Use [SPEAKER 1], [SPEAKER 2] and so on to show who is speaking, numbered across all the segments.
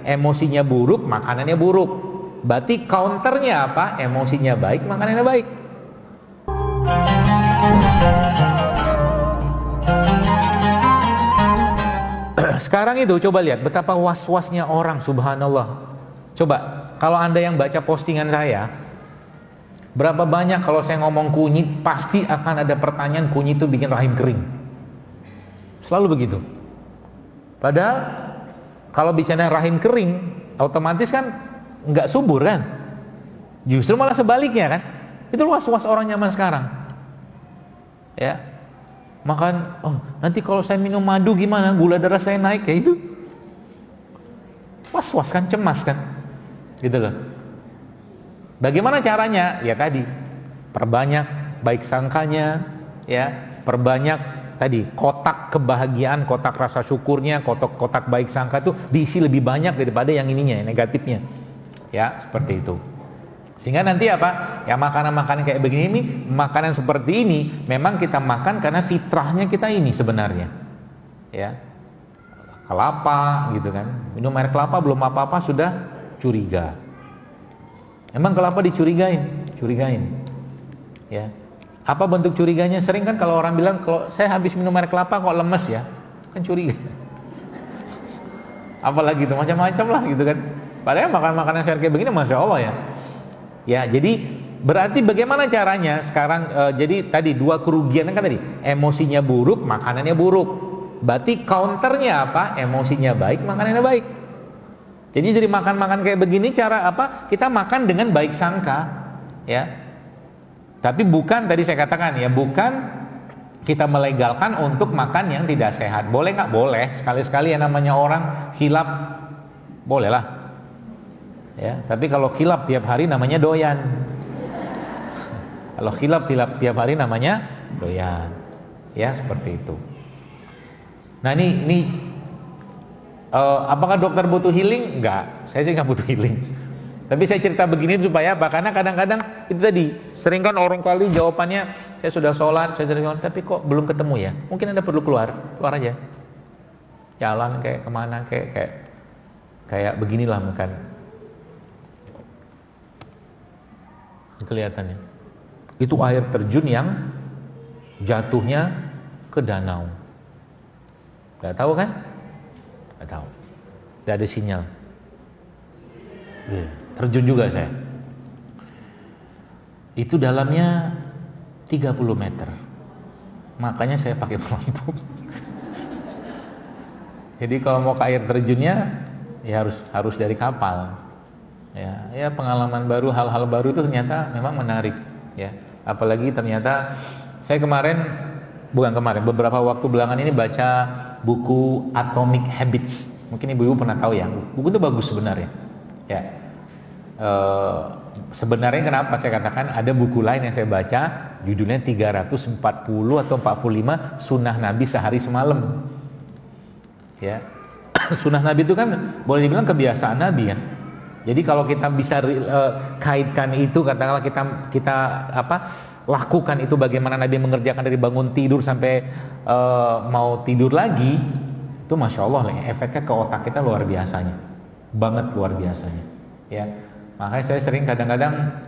[SPEAKER 1] emosinya buruk, makanannya buruk. Berarti counternya apa? Emosinya baik, makanannya baik. Sekarang itu coba lihat betapa was-wasnya orang, subhanallah. Coba, kalau Anda yang baca postingan saya, berapa banyak kalau saya ngomong kunyit, pasti akan ada pertanyaan kunyit itu bikin rahim kering. Selalu begitu. Padahal kalau bicara rahim kering, otomatis kan nggak subur kan? Justru malah sebaliknya kan? Itu was-was orang zaman sekarang. Ya, makan, oh nanti kalau saya minum madu gimana? Gula darah saya naik, kayak itu. Was-was kan, cemas kan? Gitu loh. Bagaimana caranya? Ya tadi, perbanyak baik sangkanya, ya, perbanyak tadi kotak kebahagiaan, kotak rasa syukurnya, kotak baik sangka itu diisi lebih banyak daripada yang ininya, yang negatifnya. Ya, seperti itu. Sehingga nanti apa? Ya makanan-makanan kayak begini ini, makanan seperti ini memang kita makan karena fitrahnya kita ini sebenarnya. Ya. Kelapa gitu kan. Minum air kelapa belum apa-apa sudah curiga. Emang kelapa dicurigain? Curigain. Ya. Apa bentuk curiganya? Sering kan kalau orang bilang kalau saya habis minum air kelapa kok lemes ya. Kan curiga. Apalagi itu macam-macam lah gitu kan. Padahal makanan-makanan kayak begini Masya Allah ya. Ya, jadi berarti bagaimana caranya sekarang? Jadi tadi dua kerugian kan tadi, emosinya buruk, makanannya buruk. Berarti counternya apa? Emosinya baik, makanannya baik. Jadi dari makan-makan kayak begini cara apa? Kita makan dengan baik sangka, ya. Tapi bukan tadi saya katakan ya, bukan kita melegalkan untuk makan yang tidak sehat. Boleh nggak? Boleh. Sekali-sekali yang namanya orang khilaf, bolehlah. Ya, tapi kalau khilaf tiap hari namanya doyan. Kalau khilaf tiap hari namanya doyan. Ya, seperti itu. Nah, ini apakah dokter butuh healing? Enggak, saya sih nggak butuh healing. Tapi saya cerita begini supaya apa? Karena kadang-kadang itu tadi, sering kan orang kali jawabannya saya sudah sholat, tapi kok belum ketemu ya? Mungkin Anda perlu keluar aja. Jalan kayak kemana, kayak beginilah makan. Kelihatannya itu air terjun yang jatuhnya ke danau. Gak tahu kan? Gak tahu. Gak ada sinyal. Terjun juga saya. Itu dalamnya 30 meter. Makanya saya pakai pelampung. Jadi kalau mau ke air terjunnya ya harus dari kapal. Ya pengalaman baru, hal-hal baru itu ternyata memang menarik ya. Apalagi ternyata saya beberapa waktu belakangan ini baca buku Atomic Habits. Mungkin ibu-ibu pernah tahu ya. Buku itu bagus sebenarnya. Ya. Sebenarnya kenapa saya katakan ada buku lain yang saya baca judulnya 340 atau 45 Sunnah Nabi Sehari Semalam. Ya. Sunnah Nabi itu kan boleh dibilang kebiasaan Nabi kan. Jadi kalau kita bisa kaitkan itu, katakanlah kita lakukan itu bagaimana Nabi mengerjakan dari bangun tidur sampai mau tidur lagi, itu Masya Allah efeknya ke otak kita luar biasanya, banget luar biasanya. Ya, makanya saya sering kadang-kadang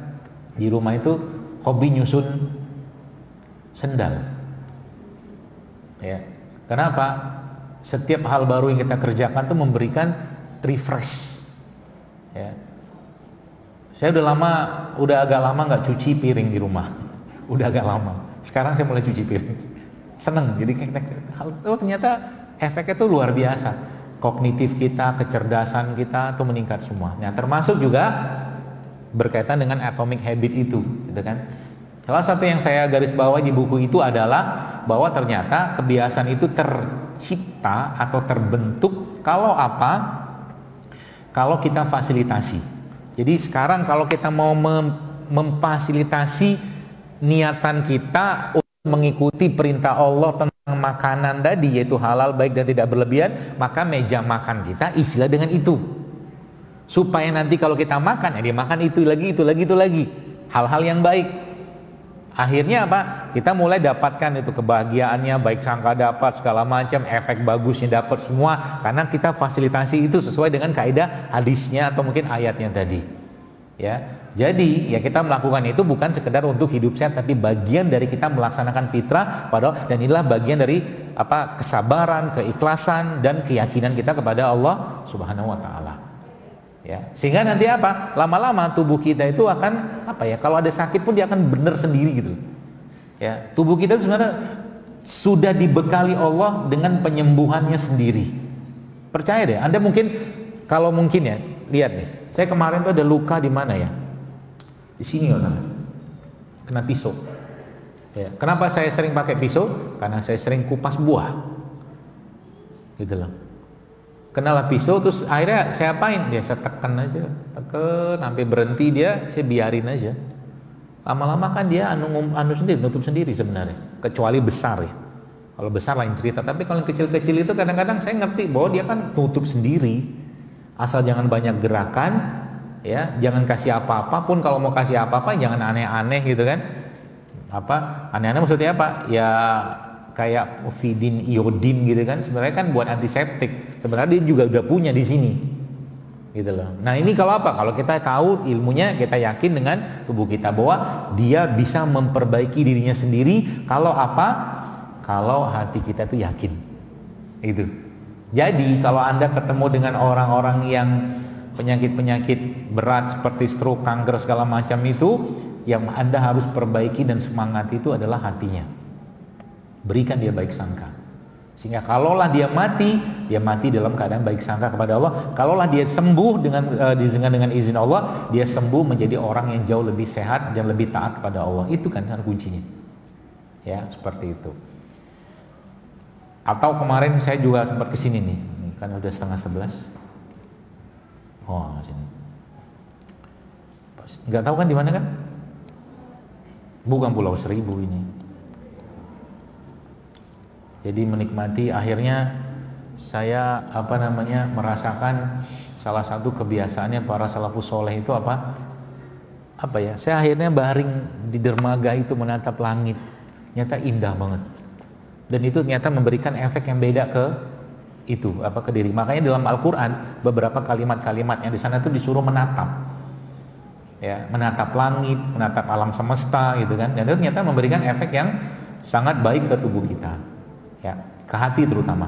[SPEAKER 1] di rumah itu hobi nyusun sendal. Ya, kenapa? Setiap hal baru yang kita kerjakan itu memberikan refresh. Ya. Saya udah agak lama nggak cuci piring di rumah. Udah agak lama. Sekarang saya mulai cuci piring. Seneng. Jadi ternyata efeknya tuh luar biasa. Kognitif kita, kecerdasan kita tuh meningkat semua. Nah, termasuk juga berkaitan dengan atomic habit itu, gitu kan? Salah satu yang saya garis bawahi di buku itu adalah bahwa ternyata kebiasaan itu tercipta atau terbentuk kalau apa? Kalau kita fasilitasi. Jadi sekarang kalau kita mau memfasilitasi niatan kita untuk mengikuti perintah Allah tentang makanan tadi, yaitu halal, baik dan tidak berlebihan, maka meja makan kita isilah dengan itu. Supaya nanti kalau kita makan, ya dimakan itu lagi, hal-hal yang baik. Akhirnya apa? Kita mulai dapatkan itu kebahagiaannya, baik sangka dapat, segala macam, efek bagusnya dapat semua, karena kita fasilitasi itu sesuai dengan kaidah hadisnya atau mungkin ayatnya tadi. Ya, jadi ya kita melakukan itu bukan sekedar untuk hidup sehat, tapi bagian dari kita melaksanakan fitrah dan inilah bagian dari apa? Kesabaran, keikhlasan dan keyakinan kita kepada Allah Subhanahu wa taala. Ya, sehingga nanti apa? Lama-lama tubuh kita itu akan apa ya? Kalau ada sakit pun dia akan benar sendiri gitu. Ya, tubuh kita sebenarnya sudah dibekali Allah dengan penyembuhannya sendiri. Percaya deh, Anda mungkin kalau mungkin ya, lihat nih. Saya kemarin tuh ada luka di mana ya? Di sini loh, kena pisau. Ya, kenapa saya sering pakai pisau? Karena saya sering kupas buah. Gitu loh. Kenalah pisau, terus akhirnya saya apain? Dia saya tekan aja, sampai berhenti dia, saya biarin aja. Lama-lama kan dia anu sendiri, nutup sendiri sebenarnya. Kecuali besar ya. Kalau besar lain cerita, tapi kalau yang kecil-kecil itu kadang-kadang saya ngerti bahwa dia kan nutup sendiri. Asal jangan banyak gerakan, ya, jangan kasih apa-apa pun. Kalau mau kasih apa-apa jangan aneh-aneh gitu kan. Apa? Aneh-aneh maksudnya apa? Ya kayak Uvidin, iodin gitu kan, sebenarnya kan buat antiseptik. Sebenarnya dia juga udah punya di sini, gitu loh. Nah ini kalau apa? Kalau kita tahu ilmunya, kita yakin dengan tubuh kita bahwa dia bisa memperbaiki dirinya sendiri. Kalau apa? Kalau hati kita tuh yakin, itu. Jadi kalau Anda ketemu dengan orang-orang yang penyakit-penyakit berat seperti stroke, kanker segala macam itu, yang Anda harus perbaiki dan semangat itu adalah hatinya. Berikan dia baik sangka, sehingga kalaulah dia mati dalam keadaan baik sangka kepada Allah. Kalaulah dia sembuh dengan izin Allah, dia sembuh menjadi orang yang jauh lebih sehat dan lebih taat kepada Allah. Itu kan kuncinya, ya, seperti itu. Atau kemarin saya juga sempat kesini nih, kan udah 10:30. Oh, sini. Nggak tahu kan di mana kan? Bukan Pulau Seribu ini. Jadi menikmati, akhirnya saya merasakan salah satu kebiasaannya para salafus soleh itu apa ya? Saya akhirnya baring di dermaga itu menatap langit, ternyata indah banget. Dan itu ternyata memberikan efek yang beda ke diri. Makanya dalam Al-Quran beberapa kalimat-kalimat yang di sana itu disuruh menatap, ya, menatap langit, menatap alam semesta gitu kan. Dan itu ternyata memberikan efek yang sangat baik ke tubuh kita. Ya, ke hati terutama.